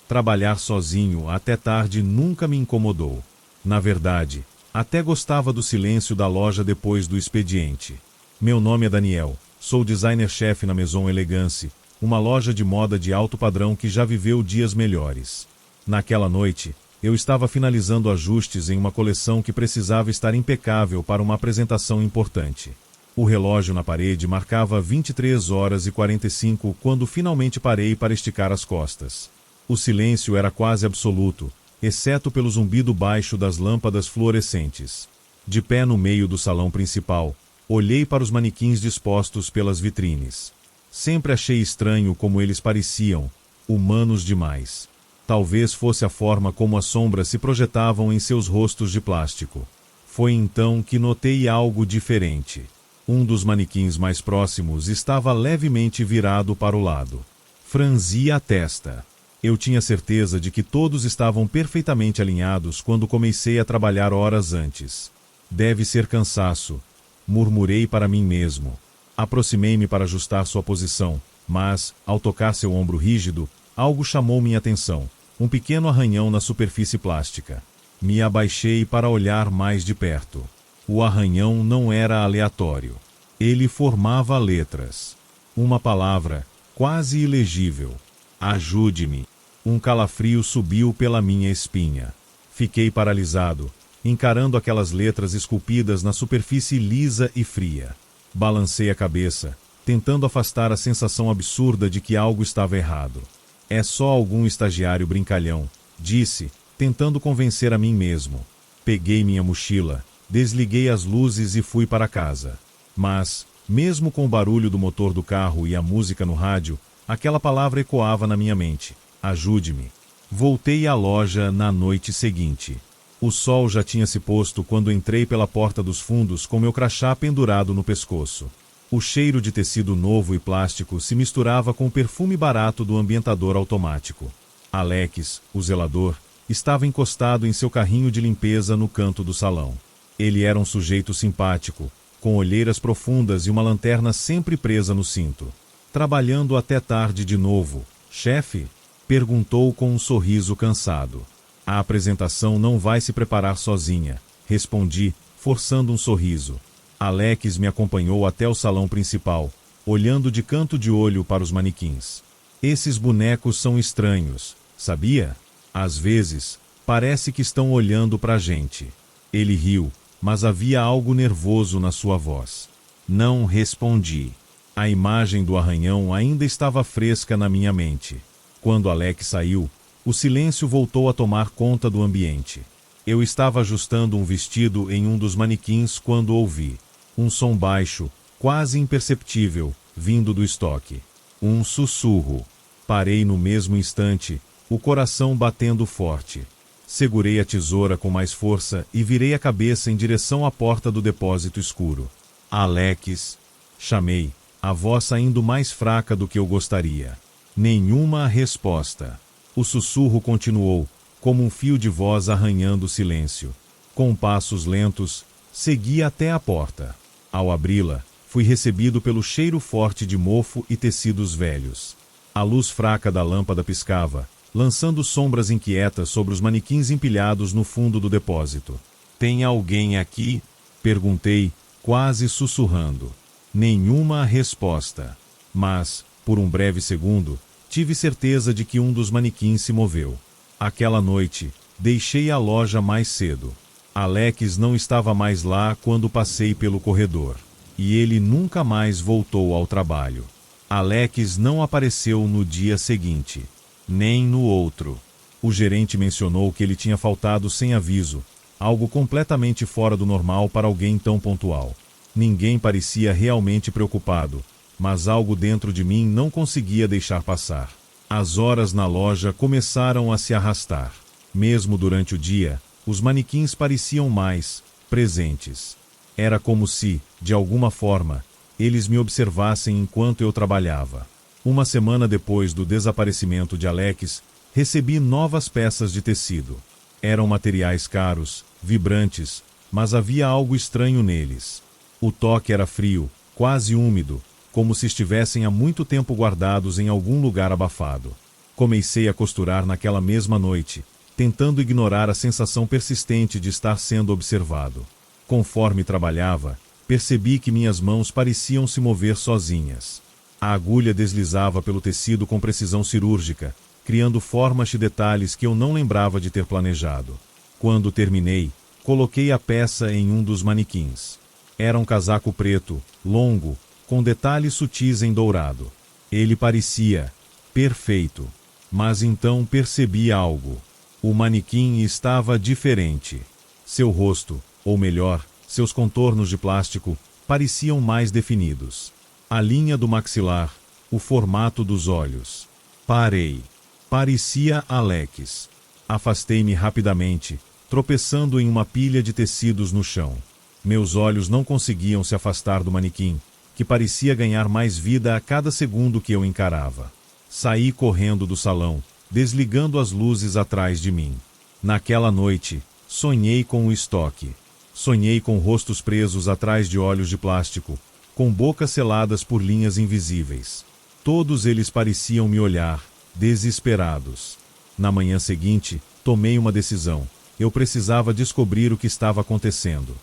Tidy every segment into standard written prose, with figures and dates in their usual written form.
Trabalhar sozinho até tarde nunca me incomodou. Na verdade, até gostava do silêncio da loja depois do expediente. Meu nome é Daniel, sou designer-chefe na Maison Elegance, uma loja de moda de alto padrão que já viveu dias melhores. Naquela noite, eu estava finalizando ajustes em uma coleção que precisava estar impecável para uma apresentação importante. O relógio na parede marcava 23 horas e 45 quando finalmente parei para esticar as costas. O silêncio era quase absoluto, exceto pelo zumbido baixo das lâmpadas fluorescentes. De pé no meio do salão principal, olhei para os manequins dispostos pelas vitrines. Sempre achei estranho como eles pareciam, humanos demais. Talvez fosse a forma como as sombras se projetavam em seus rostos de plástico. Foi então que notei algo diferente. Um dos manequins mais próximos estava levemente virado para o lado. Franzi a testa. Eu tinha certeza de que todos estavam perfeitamente alinhados quando comecei a trabalhar horas antes. Deve ser cansaço, murmurei para mim mesmo. Aproximei-me para ajustar sua posição, mas, ao tocar seu ombro rígido, algo chamou minha atenção, um pequeno arranhão na superfície plástica. Me abaixei para olhar mais de perto. O arranhão não era aleatório. Ele formava letras. Uma palavra, quase ilegível. Ajude-me. Um calafrio subiu pela minha espinha. Fiquei paralisado, encarando aquelas letras esculpidas na superfície lisa e fria. Balancei a cabeça, tentando afastar a sensação absurda de que algo estava errado. É só algum estagiário brincalhão, disse, tentando convencer a mim mesmo. Peguei minha mochila, desliguei as luzes e fui para casa. Mas, mesmo com o barulho do motor do carro e a música no rádio, aquela palavra ecoava na minha mente. Ajude-me. Voltei à loja na noite seguinte. O sol já tinha se posto quando entrei pela porta dos fundos com meu crachá pendurado no pescoço. O cheiro de tecido novo e plástico se misturava com o perfume barato do ambientador automático. Alex, o zelador, estava encostado em seu carrinho de limpeza no canto do salão. Ele era um sujeito simpático, com olheiras profundas e uma lanterna sempre presa no cinto. Trabalhando até tarde de novo, chefe? Perguntou com um sorriso cansado. A apresentação não vai se preparar sozinha, respondi, forçando um sorriso. Alex me acompanhou até o salão principal, olhando de canto de olho para os manequins. Esses bonecos são estranhos, sabia? Às vezes, parece que estão olhando para a gente. Ele riu, mas havia algo nervoso na sua voz. Não respondi. A imagem do arranhão ainda estava fresca na minha mente. Quando Alex saiu, o silêncio voltou a tomar conta do ambiente. Eu estava ajustando um vestido em um dos manequins quando ouvi um som baixo, quase imperceptível, vindo do estoque. Um sussurro. Parei no mesmo instante, o coração batendo forte. Segurei a tesoura com mais força e virei a cabeça em direção à porta do depósito escuro. Alex, chamei, a voz saindo mais fraca do que eu gostaria. Nenhuma resposta. O sussurro continuou, como um fio de voz arranhando o silêncio. Com passos lentos, segui até a porta. Ao abri-la, fui recebido pelo cheiro forte de mofo e tecidos velhos. A luz fraca da lâmpada piscava, lançando sombras inquietas sobre os manequins empilhados no fundo do depósito. Tem alguém aqui? Perguntei, quase sussurrando. Nenhuma resposta. Mas, por um breve segundo, tive certeza de que um dos manequins se moveu. Aquela noite, deixei a loja mais cedo. Alex não estava mais lá quando passei pelo corredor. E ele nunca mais voltou ao trabalho. Alex não apareceu no dia seguinte, nem no outro. O gerente mencionou que ele tinha faltado sem aviso, algo completamente fora do normal para alguém tão pontual. Ninguém parecia realmente preocupado, mas algo dentro de mim não conseguia deixar passar. As horas na loja começaram a se arrastar. Mesmo durante o dia, os manequins pareciam mais presentes. Era como se, de alguma forma, eles me observassem enquanto eu trabalhava. Uma semana depois do desaparecimento de Alex, recebi novas peças de tecido. Eram materiais caros, vibrantes, mas havia algo estranho neles. O toque era frio, quase úmido, como se estivessem há muito tempo guardados em algum lugar abafado. Comecei a costurar naquela mesma noite, tentando ignorar a sensação persistente de estar sendo observado. Conforme trabalhava, percebi que minhas mãos pareciam se mover sozinhas. A agulha deslizava pelo tecido com precisão cirúrgica, criando formas e detalhes que eu não lembrava de ter planejado. Quando terminei, coloquei a peça em um dos manequins. Era um casaco preto, longo, com detalhes sutis em dourado. Ele parecia perfeito. Mas então percebi algo. O manequim estava diferente. Seu rosto, ou melhor, seus contornos de plástico, pareciam mais definidos. A linha do maxilar, o formato dos olhos. Parei. Parecia Alex. Afastei-me rapidamente, tropeçando em uma pilha de tecidos no chão. Meus olhos não conseguiam se afastar do manequim, que parecia ganhar mais vida a cada segundo que eu encarava. Saí correndo do salão, desligando as luzes atrás de mim. Naquela noite, sonhei com o estoque. Sonhei com rostos presos atrás de olhos de plástico, com bocas seladas por linhas invisíveis. Todos eles pareciam me olhar, desesperados. Na manhã seguinte, tomei uma decisão. Eu precisava descobrir o que estava acontecendo.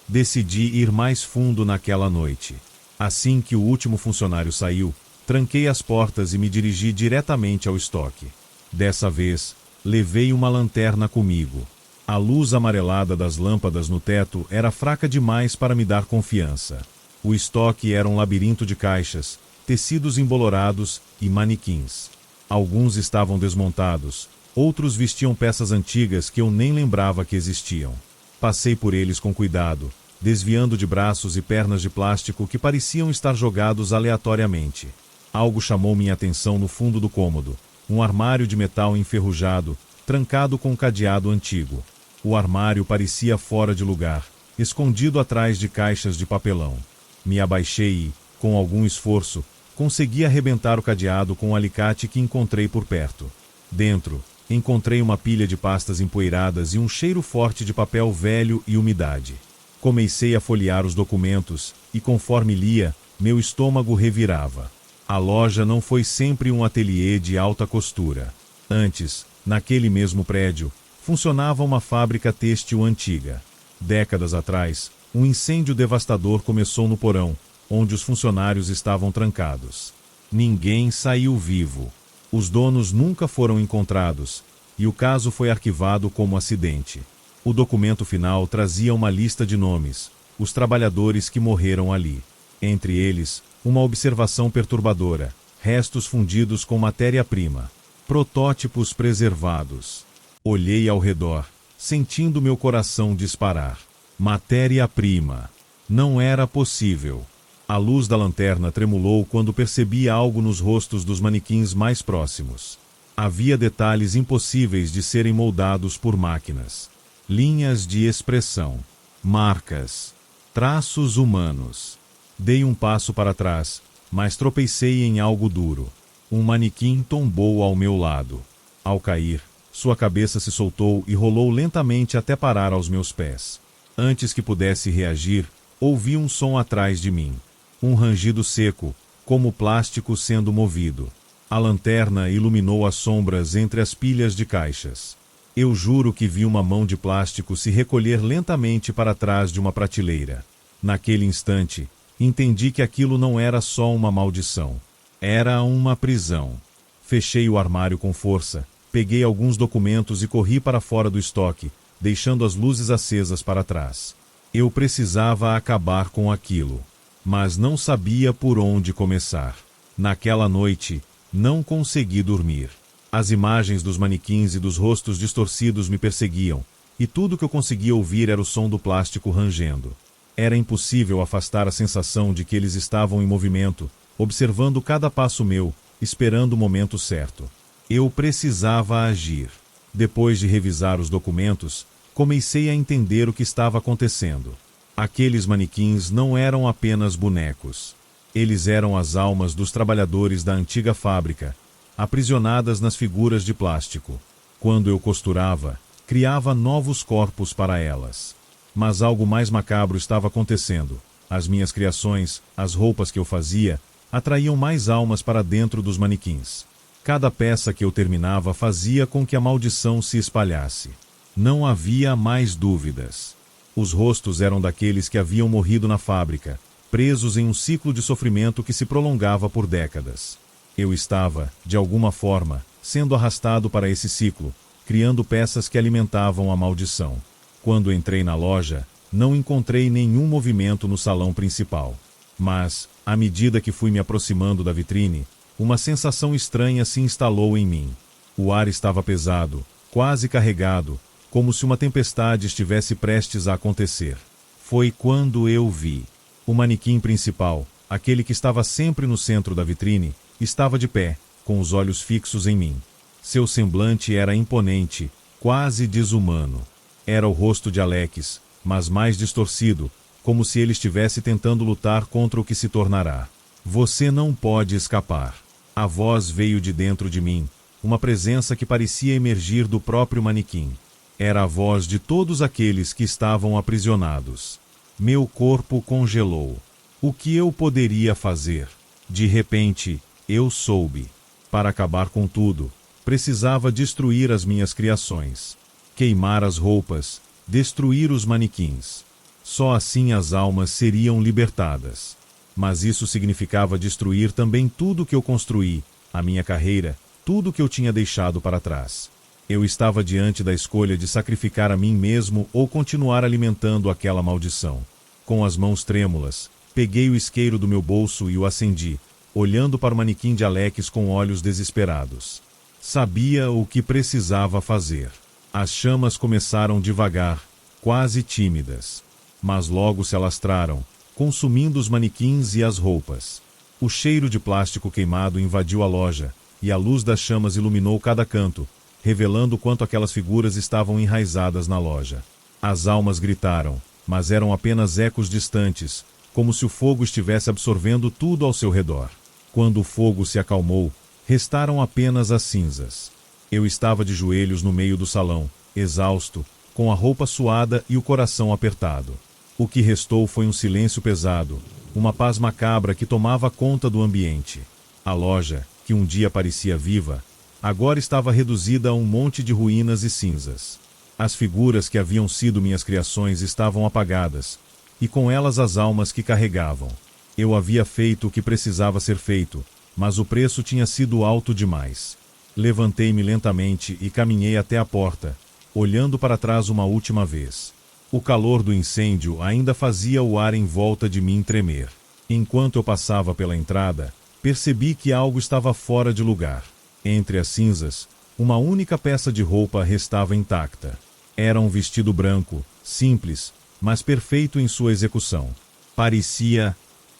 Decidi ir mais fundo naquela noite. Assim que o último funcionário saiu, tranquei as portas e me dirigi diretamente ao estoque. Dessa vez, levei uma lanterna comigo. A luz amarelada das lâmpadas no teto era fraca demais para me dar confiança. O estoque era um labirinto de caixas, tecidos embolorados e manequins. Alguns estavam desmontados, outros vestiam peças antigas que eu nem lembrava que existiam. Passei por eles com cuidado, desviando de braços e pernas de plástico que pareciam estar jogados aleatoriamente. Algo chamou minha atenção no fundo do cômodo, um armário de metal enferrujado, trancado com um cadeado antigo. O armário parecia fora de lugar, escondido atrás de caixas de papelão. Me abaixei e, com algum esforço, consegui arrebentar o cadeado com um alicate que encontrei por perto. Dentro, encontrei uma pilha de pastas empoeiradas e um cheiro forte de papel velho e umidade. Comecei a folhear os documentos e, conforme lia, meu estômago revirava. A loja não foi sempre um ateliê de alta costura. Antes, naquele mesmo prédio, funcionava uma fábrica têxtil antiga. Décadas atrás, um incêndio devastador começou no porão, onde os funcionários estavam trancados. Ninguém saiu vivo. Os donos nunca foram encontrados, e o caso foi arquivado como acidente. O documento final trazia uma lista de nomes, os trabalhadores que morreram ali. Entre eles, uma observação perturbadora: restos fundidos com matéria-prima. Protótipos preservados. Olhei ao redor, sentindo meu coração disparar. Matéria-prima. Não era possível. A luz da lanterna tremulou quando percebi algo nos rostos dos manequins mais próximos. Havia detalhes impossíveis de serem moldados por máquinas. Linhas de expressão. Marcas. Traços humanos. Dei um passo para trás, mas tropecei em algo duro. Um manequim tombou ao meu lado. Ao cair, sua cabeça se soltou e rolou lentamente até parar aos meus pés. Antes que pudesse reagir, ouvi um som atrás de mim. Um rangido seco, como plástico sendo movido. A lanterna iluminou as sombras entre as pilhas de caixas. Eu juro que vi uma mão de plástico se recolher lentamente para trás de uma prateleira. Naquele instante, entendi que aquilo não era só uma maldição. Era uma prisão. Fechei o armário com força, peguei alguns documentos e corri para fora do estoque, deixando as luzes acesas para trás. Eu precisava acabar com aquilo, mas não sabia por onde começar. Naquela noite, não consegui dormir. As imagens dos manequins e dos rostos distorcidos me perseguiam, e tudo que eu conseguia ouvir era o som do plástico rangendo. Era impossível afastar a sensação de que eles estavam em movimento, observando cada passo meu, esperando o momento certo. Eu precisava agir. Depois de revisar os documentos, comecei a entender o que estava acontecendo. Aqueles manequins não eram apenas bonecos. Eles eram as almas dos trabalhadores da antiga fábrica, aprisionadas nas figuras de plástico. Quando eu costurava, criava novos corpos para elas. Mas algo mais macabro estava acontecendo. As minhas criações, as roupas que eu fazia, atraíam mais almas para dentro dos manequins. Cada peça que eu terminava fazia com que a maldição se espalhasse. Não havia mais dúvidas. Os rostos eram daqueles que haviam morrido na fábrica, presos em um ciclo de sofrimento que se prolongava por décadas. Eu estava, de alguma forma, sendo arrastado para esse ciclo, criando peças que alimentavam a maldição. Quando entrei na loja, não encontrei nenhum movimento no salão principal. Mas, à medida que fui me aproximando da vitrine, uma sensação estranha se instalou em mim. O ar estava pesado, quase carregado, como se uma tempestade estivesse prestes a acontecer. Foi quando eu vi. O manequim principal, aquele que estava sempre no centro da vitrine, estava de pé, com os olhos fixos em mim. Seu semblante era imponente, quase desumano. Era o rosto de Alex, mas mais distorcido, como se ele estivesse tentando lutar contra o que se tornará. Você não pode escapar. A voz veio de dentro de mim, uma presença que parecia emergir do próprio manequim. Era a voz de todos aqueles que estavam aprisionados. Meu corpo congelou. O que eu poderia fazer? De repente, eu soube. Para acabar com tudo, precisava destruir as minhas criações. Queimar as roupas, destruir os manequins. Só assim as almas seriam libertadas. Mas isso significava destruir também tudo que eu construí, a minha carreira, tudo que eu tinha deixado para trás. Eu estava diante da escolha de sacrificar a mim mesmo ou continuar alimentando aquela maldição. Com as mãos trêmulas, peguei o isqueiro do meu bolso e o acendi, olhando para o manequim de Alex com olhos desesperados. Sabia o que precisava fazer. As chamas começaram devagar, quase tímidas. Mas logo se alastraram, consumindo os manequins e as roupas. O cheiro de plástico queimado invadiu a loja, e a luz das chamas iluminou cada canto, revelando quanto aquelas figuras estavam enraizadas na loja. As almas gritaram, mas eram apenas ecos distantes, como se o fogo estivesse absorvendo tudo ao seu redor. Quando o fogo se acalmou, restaram apenas as cinzas. Eu estava de joelhos no meio do salão, exausto, com a roupa suada e o coração apertado. O que restou foi um silêncio pesado, uma paz macabra que tomava conta do ambiente. A loja, que um dia parecia viva, agora estava reduzida a um monte de ruínas e cinzas. As figuras que haviam sido minhas criações estavam apagadas, e com elas as almas que carregavam. Eu havia feito o que precisava ser feito, mas o preço tinha sido alto demais. Levantei-me lentamente e caminhei até a porta, olhando para trás uma última vez. O calor do incêndio ainda fazia o ar em volta de mim tremer. Enquanto eu passava pela entrada, percebi que algo estava fora de lugar. Entre as cinzas, uma única peça de roupa restava intacta. Era um vestido branco, simples, mas perfeito em sua execução. Parecia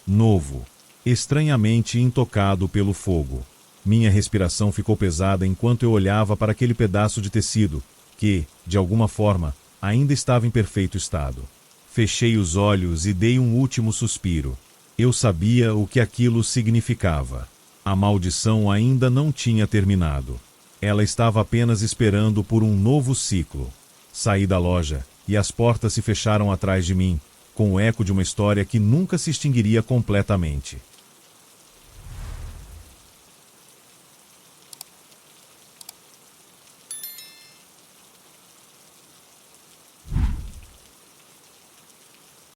novo, estranhamente intocado pelo fogo. Minha respiração ficou pesada enquanto eu olhava para aquele pedaço de tecido, que, de alguma forma, ainda estava em perfeito estado. Fechei os olhos e dei um último suspiro. Eu sabia o que aquilo significava. A maldição ainda não tinha terminado. Ela estava apenas esperando por um novo ciclo. Saí da loja, e as portas se fecharam atrás de mim, com o eco de uma história que nunca se extinguiria completamente.